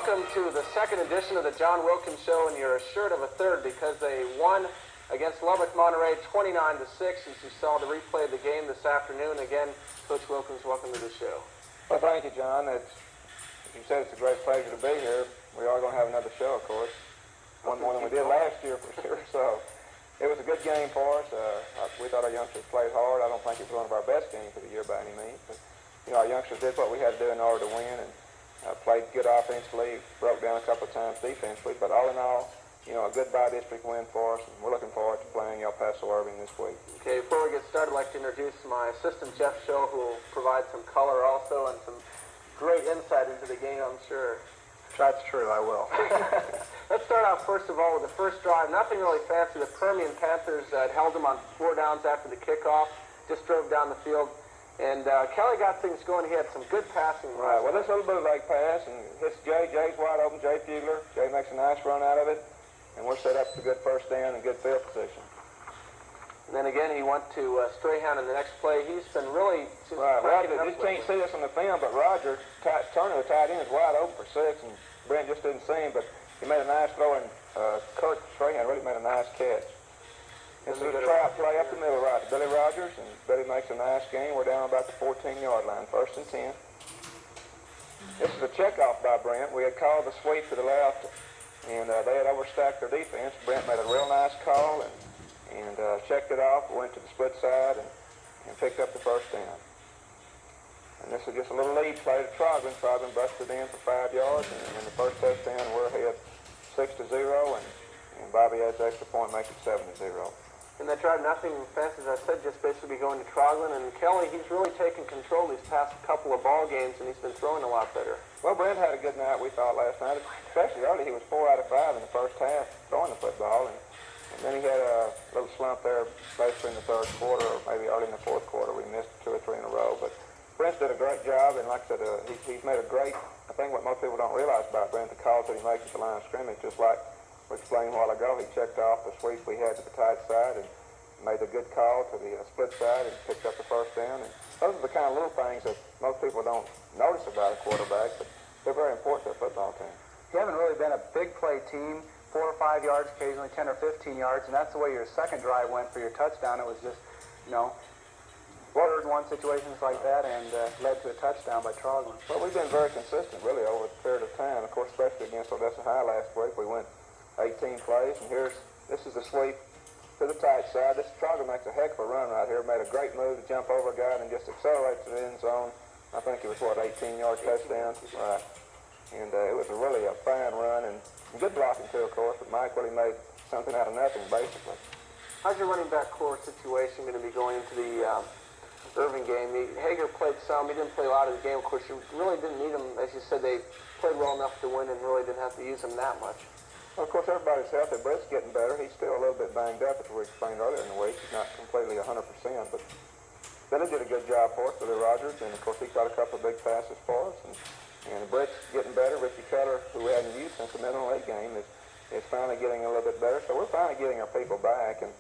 Welcome to the second edition of the John Wilkins Show, and you're assured of a third because they won against Lubbock, Monterey, 29-6. As you saw the replay of the game this afternoon, again, Coach Wilkins, welcome to the show. Well, thank you, John. As you said, it's a great pleasure to be here. We are going to have another show, of course. One more than we did last year, for sure. So it was a good game for us. We thought our youngsters played hard. I don't think it was one of our best games of the year by any means. But, you know, our youngsters did what we had to do in order to win, and played good offensively, broke down a couple of times defensively. But all in all, you know, a good by-district win for us, and we're looking forward to playing El Paso Irving this week. Okay, before we get started, I'd like to introduce my assistant, Jeff Shull, who will provide some color also and some great insight into the game, I'm sure. That's true, I will. Let's start out, first of all, with the first drive. Nothing really fancy. The Permian Panthers held them on 4 downs after the kickoff, just drove down the field. And Kelly got things going. He had some good passing. Right, well, this little bootleg pass, and hits Jay. Jay's wide open, Jay Fugler. Jay makes a nice run out of it, and we're set up for good first down and good field position. And then again, he went to Strahan in the next play. He's been really just right. Roger, you can't see this on the film, but Roger, Turner, the tight end, is wide open for 6, and Brent just didn't see him, but he made a nice throw, and Kurt Strahan really made a nice catch. This is a trap play up the middle, right to Billy Rogers, and Billy makes a nice gain. We're down about the 14-yard line, 1st and 10. This is a checkoff by Brent. We had called the sweep to the left, and they had overstacked their defense. Brent made a real nice call and checked it off, went to the split side, and picked up the first down. And this is just a little lead play to Troglin. Troglin busted in for 5 yards, and in the first touchdown, we're ahead 6-0, and Bobby adds the extra point, makes it 7-0. And they tried nothing fancy, as I said, just basically going to Troglin. And Kelly, he's really taken control these past couple of ball games, and he's been throwing a lot better. Well, Brent had a good night, we thought, last night. Especially early, he was 4 out of 5 in the first half throwing the football. And then he had a little slump there basically in the third quarter, or maybe early in the fourth quarter. We missed 2 or 3 in a row. But Brent did a great job, and like I said, he's made a great, I think what most people don't realize about Brent, the calls that he makes at the line of scrimmage, just like we explained a while ago, he checked off the sweep we had to the tight side and made a good call to the split side and picked up the first down. And those are the kind of little things that most people don't notice about a quarterback, but they're very important to a football team. You haven't really been a big play team, 4 or 5 yards, occasionally 10 or 15 yards, and that's the way your second drive went for your touchdown. It was just, you know, third and 1 situations like that, and led to a touchdown by Troglin. Well, we've been very consistent, really, over the period of time. Of course, especially against Odessa High last week, we went 18 plays, and this is the sweep to the tight side. This Troglin makes a heck of a run right here. Made a great move to jump over a guy and just accelerate to the end zone. I think it was, 18-yard touchdown? Right. And it was really a fine run and good blocking too, of course, but Mike really made something out of nothing, basically. How's your running back core situation going to be going into the Irving game? Hager played some. He didn't play a lot of the game. Of course, you really didn't need him. As you said, they played well enough to win and really didn't have to use him that much. Well, of course, everybody's healthy. Brett's getting better. He's still a little bit banged up, as we explained earlier in the week. He's not completely 100%, but Billy did a good job for us, Billy Rogers, and of course, he caught a couple of big passes for us. And Brett's getting better. Ricky Cutter, who we hadn't used since the Midland game, is finally getting a little bit better. So we're finally getting our people back, and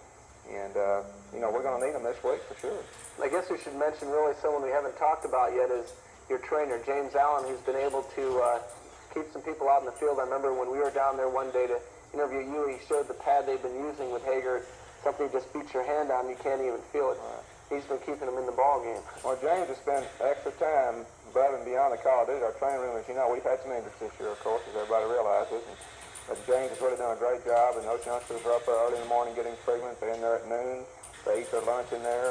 you know, we're going to need them this week for sure. I guess we should mention really someone we haven't talked about yet is your trainer, James Allen, who's been able to keep some people out in the field. I remember when we were down there one day to interview you, he showed the pad they've been using with Hager. Something just beats your hand on, you can't even feel it. Right. He's been keeping them in the ball game. Well, James has spent extra time above and beyond the call of duty. Our training room, as you know, we've had some injuries this year, of course, as everybody realizes. But James has really done a great job, and those youngsters are up there early in the morning getting treatment. They're in there at noon. They eat their lunch in there,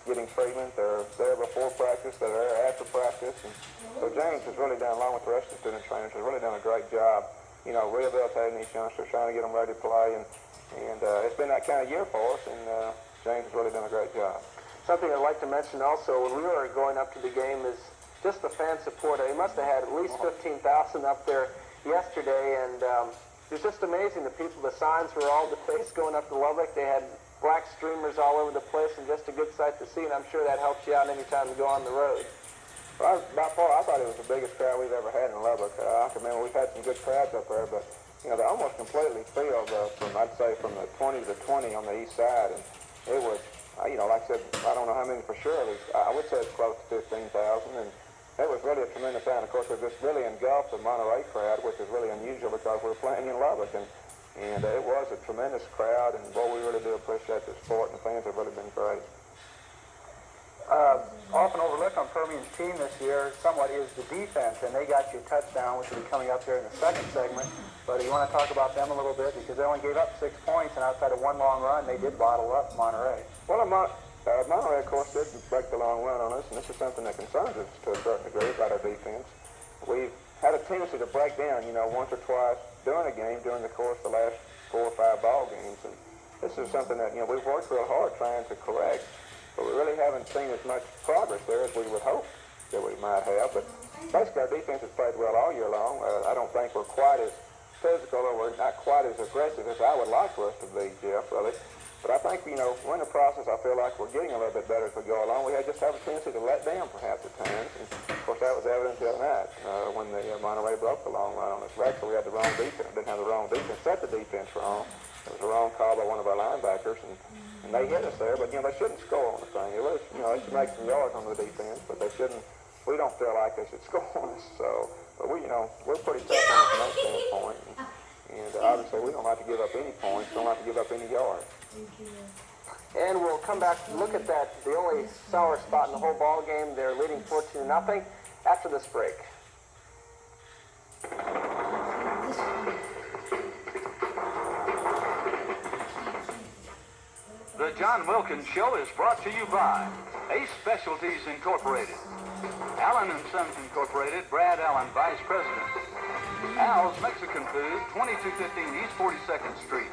getting treatment. They're there before practice. They're there after practice. And so James has really done, along with the rest of the student trainers, has really done a great job, you know, rehabilitating these youngsters, trying to get them ready to play. And it's been that kind of year for us, and James has really done a great job. Something I'd like to mention also, when we were going up to the game, is just the fan support. He must have had at least 15,000 up there yesterday, and it was just amazing. The people, the signs were all the place going up to Lubbock. They had black streamers all over the place, and just a good sight to see, and I'm sure that helps you out any time you go on the road. Well, by far, I thought it was the biggest crowd we've ever had in Lubbock. I can remember we've had some good crowds up there, but, you know, they almost completely filled from, I'd say, from the 20 to 20 on the east side, and it was, you know, like I said, I don't know how many for sure. I would say it's close to 15,000, and It was really a tremendous sound. Of course, it just really engulfed the Monterey crowd, which is really unusual because we're playing in Lubbock, and it was a tremendous crowd, and boy, we really do appreciate the sport, and the fans have really been great. Often overlooked on Permian's team this year somewhat is the defense, and they got your touchdown, which will be coming up here in the second segment. But you want to talk about them a little bit because they only gave up 6 points, and outside of one long run, they did bottle up Monterey. Well, Monterey, of course, did break the long run on us, and this is something that concerns us to a certain degree about our defense. We've had a tendency to break down, once or twice during a game during the course of the last 4 or 5 ball games, and this is something that, we've worked real hard trying to correct. But we really haven't seen as much progress there as we would hope that we might have. But basically, our defense has played well all year long. I don't think we're quite as physical, or we're not quite as aggressive as I would like for us to be, Jeff, really. But I think, we're in the process. I feel like we're getting a little bit better as we go along. We just have a tendency to let down, perhaps, at times. And, of course, that was evident the other night when the Monterey broke the long run on us. Actually, we had the wrong defense. Didn't have the wrong defense. Set the defense wrong. It was a wrong call by one of our linebackers, and they hit us there. But, they shouldn't score on the thing. It was, they should make some yards on the defense, but they shouldn't. We don't feel like they should score on us. So, but we're pretty tough on us from that standpoint. And obviously, we don't like to give up any points. Don't like to give up any yards. And we'll come back to look at that, the only sour spot in the whole ball game. They're leading 14-0 after this break. The John Wilkins Show is brought to you by Ace Specialties Incorporated, Allen & Sons Incorporated, Brad Allen, Vice President, Al's Mexican Food, 2215 East 42nd Street,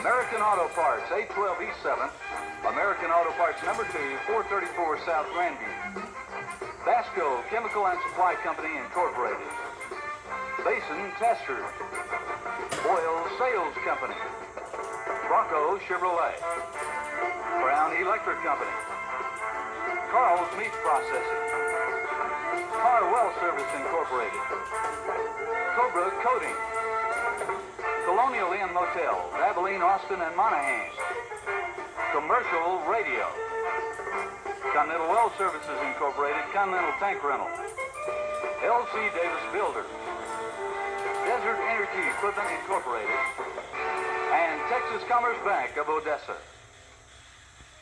American Auto Parts, 812 East 7th, American Auto Parts number 2, 434 South Grandview, Vasco Chemical and Supply Company Incorporated, Basin Testers, Boyle Sales Company, Bronco Chevrolet, Brown Electric Company, Carl's Meat Processing, Car Well Service Incorporated, Cobra Coating, Colonial Inn Motel, Abilene, Austin, and Monaghan, Commercial Radio, Continental Well Services Incorporated, Continental Tank Rental, L.C. Davis Builders, Desert Energy Equipment Incorporated, and Texas Commerce Bank of Odessa.